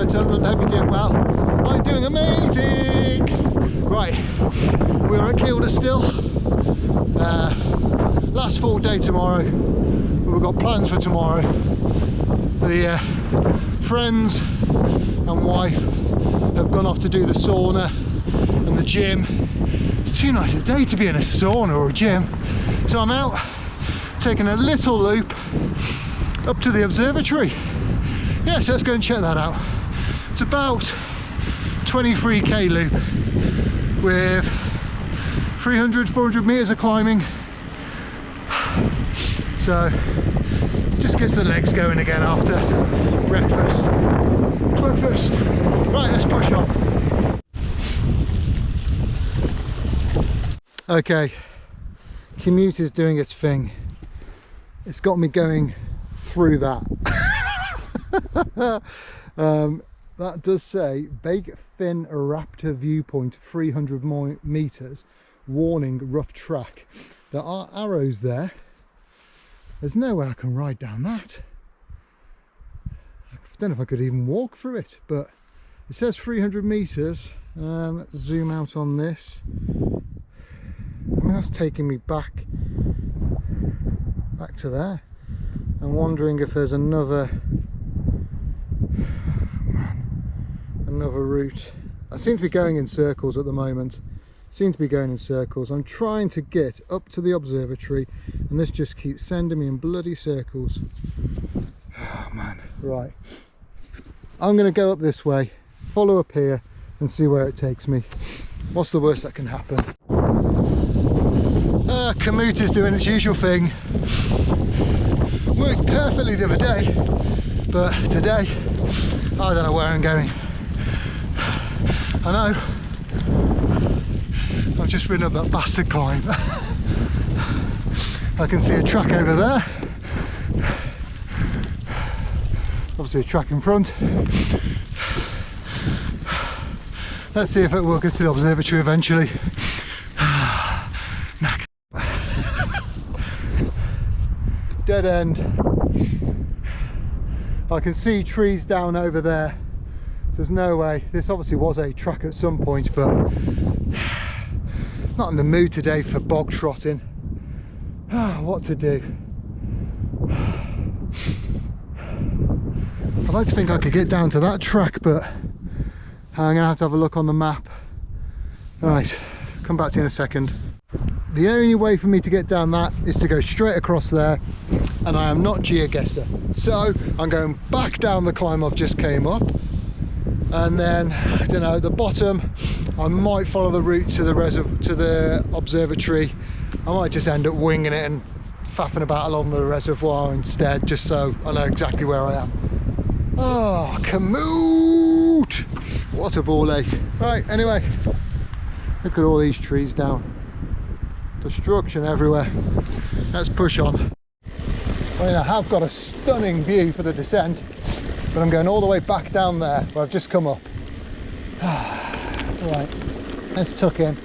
gentlemen, hope you're doing well. I'm doing amazing! Right, we're at Kilda still. Last full day tomorrow. We've got plans for tomorrow. The friends and wife have gone off to do the sauna and the gym. It's too nice a day to be in a sauna or a gym. So I'm out taking a little loop up to the observatory. Yeah, so let's go and check that out. It's about 23k loop with 300-400 meters of climbing. So just gets the legs going again after breakfast. Right, let's push on. Okay, Komoot is doing its thing. It's got me going through that. That does say Big Fin Raptor viewpoint 300 meters, warning rough track. There are arrows there. There's no way I can ride down that. I don't know if I could even walk through it, but it says 300 meters. Let's zoom out on this. I mean, that's taking me back to there. I'm wondering if there's another route. I seem to be going in circles at the moment. I'm trying to get up to the observatory and this just keeps sending me in bloody circles. Oh man. Right, I'm going to go up this way, follow up here and see where it takes me. What's the worst that can happen? Komoot is doing its usual thing. Worked perfectly the other day, but today I don't know where I'm going. I know I've just ridden up that bastard climb. I can see a track over there, obviously a track in front. Let's see if it will get to the observatory eventually. Dead end. I can see trees down over there. There's no way. This obviously was a track at some point, but not in the mood today for bog trotting. What to do? I'd like to think I could get down to that track, but I'm gonna have to have a look on the map. Right, come back to you in a second. The only way for me to get down that is to go straight across there, and I am not geoguessr, so I'm going back down the climb I've just came up, and then I don't know, at the bottom I might follow the route to the observatory. I might just end up winging it and faffing about along the reservoir instead, just so I know exactly where I am. Oh, Komoot! What a ball ache. Right, anyway, look at all these trees down. Destruction everywhere. Let's push on. I mean, I have got a stunning view for the descent, but I'm going all the way back down there where I've just come up. Right, let's tuck in.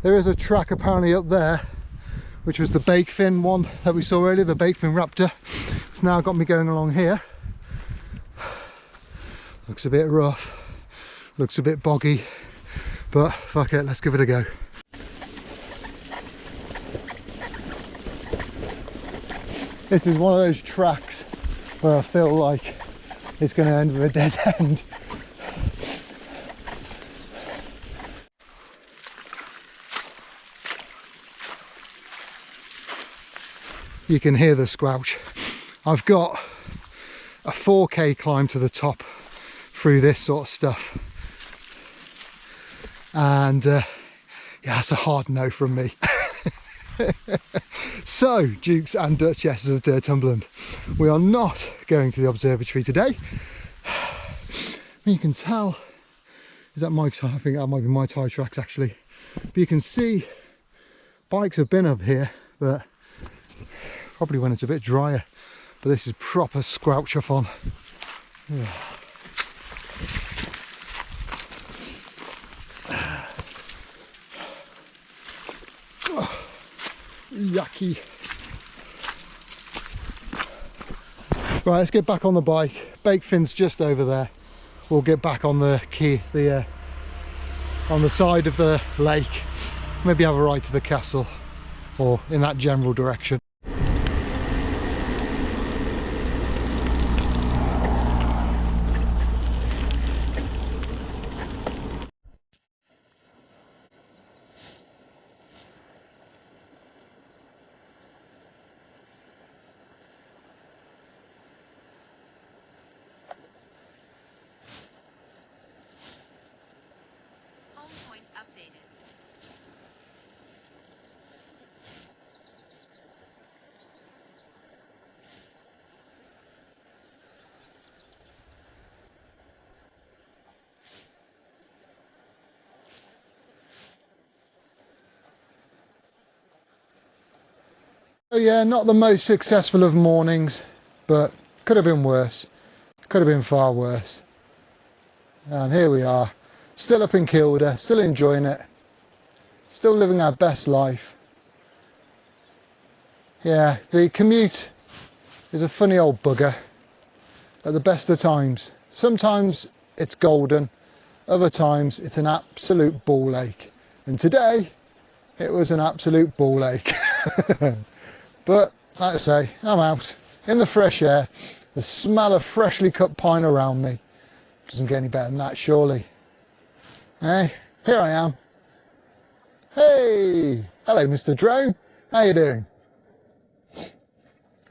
There is a track apparently up there, which was the Big Fin one that we saw earlier, the Big Fin Raptor. It's now got me going along here. Looks a bit rough, looks a bit boggy, but fuck it, let's give it a go. This is one of those tracks where I feel like it's going to end with a dead end. You can hear the squelch. I've got a 4K climb to the top through this sort of stuff, and yeah, that's a hard no from me. So, Dukes and Duchesses of Durtumberland, we are not going to the observatory today. You can tell, is that my, I think that might be my tyre tracks actually, but you can see bikes have been up here, but probably when it's a bit drier. But this is proper squelch off on. Yeah. Oh, yucky. Right, let's get back on the bike. Bakefin's just over there. We'll get back on the on the side of the lake. Maybe have a ride to the castle, or in that general direction. Oh yeah, not the most successful of mornings, but could have been worse. Could have been far worse. And here we are, still up in Kilda, still enjoying it, still living our best life. Yeah, the commute is a funny old bugger at the best of times. Sometimes it's golden, other times it's an absolute ball ache. And today, it was an absolute ball ache. But, like I say, I'm out, in the fresh air, the smell of freshly cut pine around me. Doesn't get any better than that, surely. Hey, here I am. Hey, hello Mr. Drone, how you doing?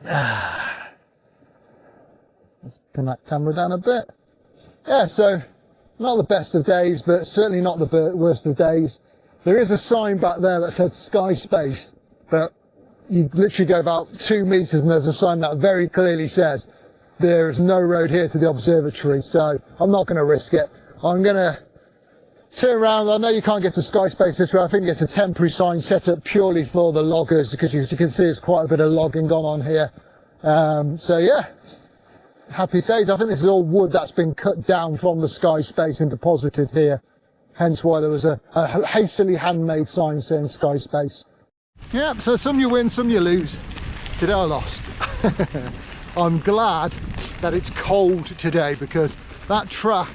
Let's pin that camera down a bit. Yeah, so, not the best of days, but certainly not the worst of days. There is a sign back there that says Sky Space, but you literally go about 2 meters and there's a sign that very clearly says there is no road here to the observatory, so I'm not going to risk it. I'm going to turn around. I know you can't get to Sky Space this way. I think it's a temporary sign set up purely for the loggers, because as you can see there's quite a bit of logging gone on here. So yeah, happy days. I think this is all wood that's been cut down from the Sky Space and deposited here, hence why there was a hastily handmade sign saying Sky Space. Yeah, so some you win, some you lose. Today I lost. I'm glad that it's cold today, because that track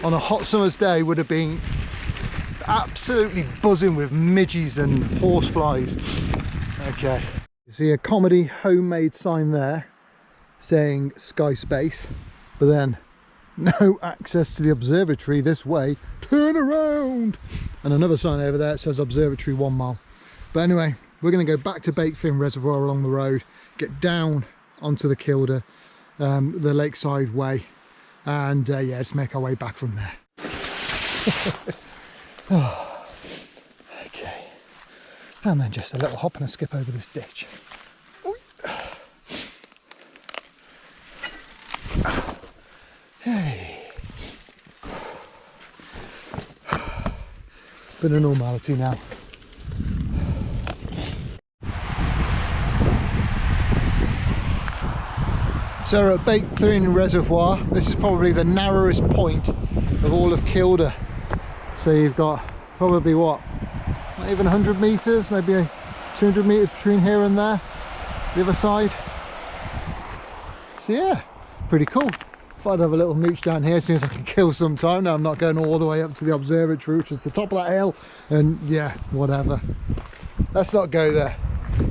on a hot summer's day would have been absolutely buzzing with midges and horseflies. Okay, you see a comedy homemade sign there saying Sky Space, but then no access to the observatory this way, turn around, and another sign over there that says observatory 1 mile. But anyway, we're going to go back to Bakefin Reservoir along the road, get down onto the Kilda, the lakeside way, and yeah, let's make our way back from there. Oh, okay, and then just a little hop and a skip over this ditch. Hey, bit of normality now. So we're at Bakefin Reservoir. This is probably the narrowest point of all of Kilda. So you've got probably what, not even 100 metres, maybe 200 metres between here and there, the other side. So yeah, pretty cool. If I'd have a little mooch down here, since I can kill some time. Now I'm not going all the way up to the observatory, which is the top of that hill, and yeah, whatever. Let's not go there.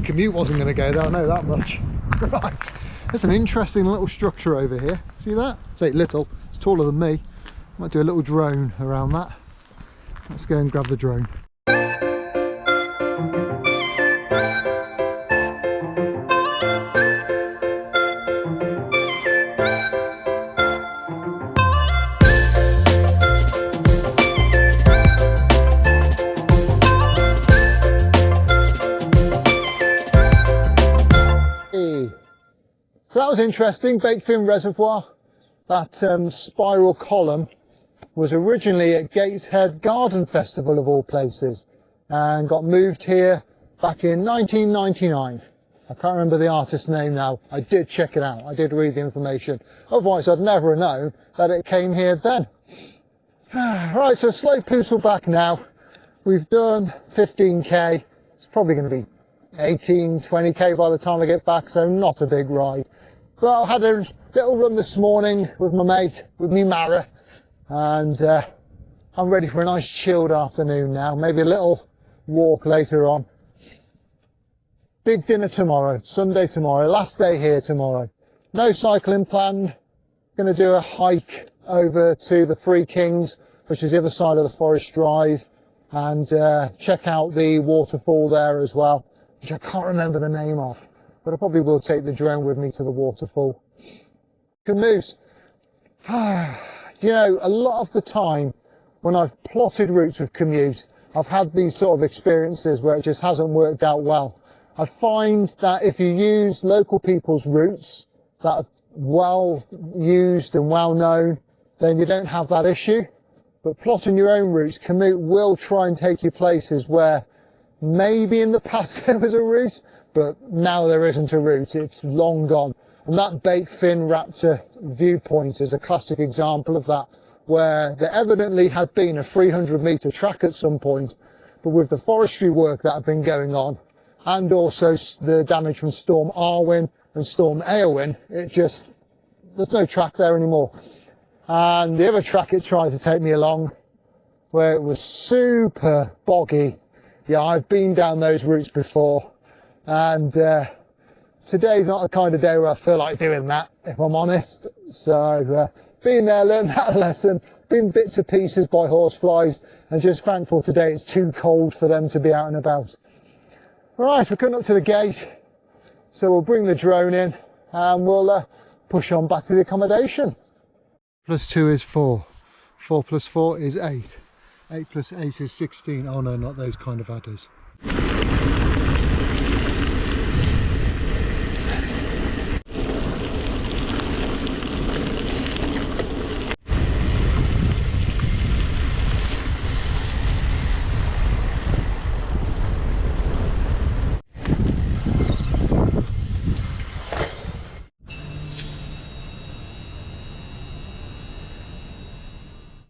Komoot wasn't going to go there, I know that much. Right, there's an interesting little structure over here. See that? Say little, it's taller than me. Might do a little drone around that. Let's go and grab the drone. So that was interesting, baked fin reservoir. That spiral column was originally at Gateshead Garden Festival of all places and got moved here back in 1999. I can't remember the artist's name now. I did check it out, I did read the information. Otherwise I'd never have known that it came here then. Right, so slow poodle back now. We've done 15k. It's probably going to be 18, 20k by the time I get back, so not a big ride. But I had a little run this morning with my mate, with me Mara, and I'm ready for a nice chilled afternoon now, maybe a little walk later on. Big dinner tomorrow, Sunday tomorrow, last day here tomorrow. No cycling planned, going to do a hike over to the Three Kings, which is the other side of the Forest Drive, and check out the waterfall there as well, which I can't remember the name of. But I probably will take the drone with me to the waterfall. Komoot. You know, a lot of the time when I've plotted routes with Komoot, I've had these sort of experiences where it just hasn't worked out well. I find that if you use local people's routes that are well used and well known, then you don't have that issue. But plotting your own routes, Komoot will try and take you places where maybe in the past there was a route, but now there isn't a route, it's long gone. And that baked fin raptor viewpoint is a classic example of that, where there evidently had been a 300-metre track at some point, but with the forestry work that had been going on, and also the damage from Storm Arwen and Storm Eowyn, there's no track there anymore. And the other track it tried to take me along, where it was super boggy. Yeah, I've been down those routes before. And today's not the kind of day where I feel like doing that, if I'm honest. So been there, learned that lesson, been bit to pieces by horseflies, and just thankful today it's too cold for them to be out and about. Right, we're coming up to the gate, so we'll bring the drone in and we'll push on back to the accommodation. +2 is 4, 4 + 4 is 8, 8 + 8 is 16. Oh no, not those kind of adders.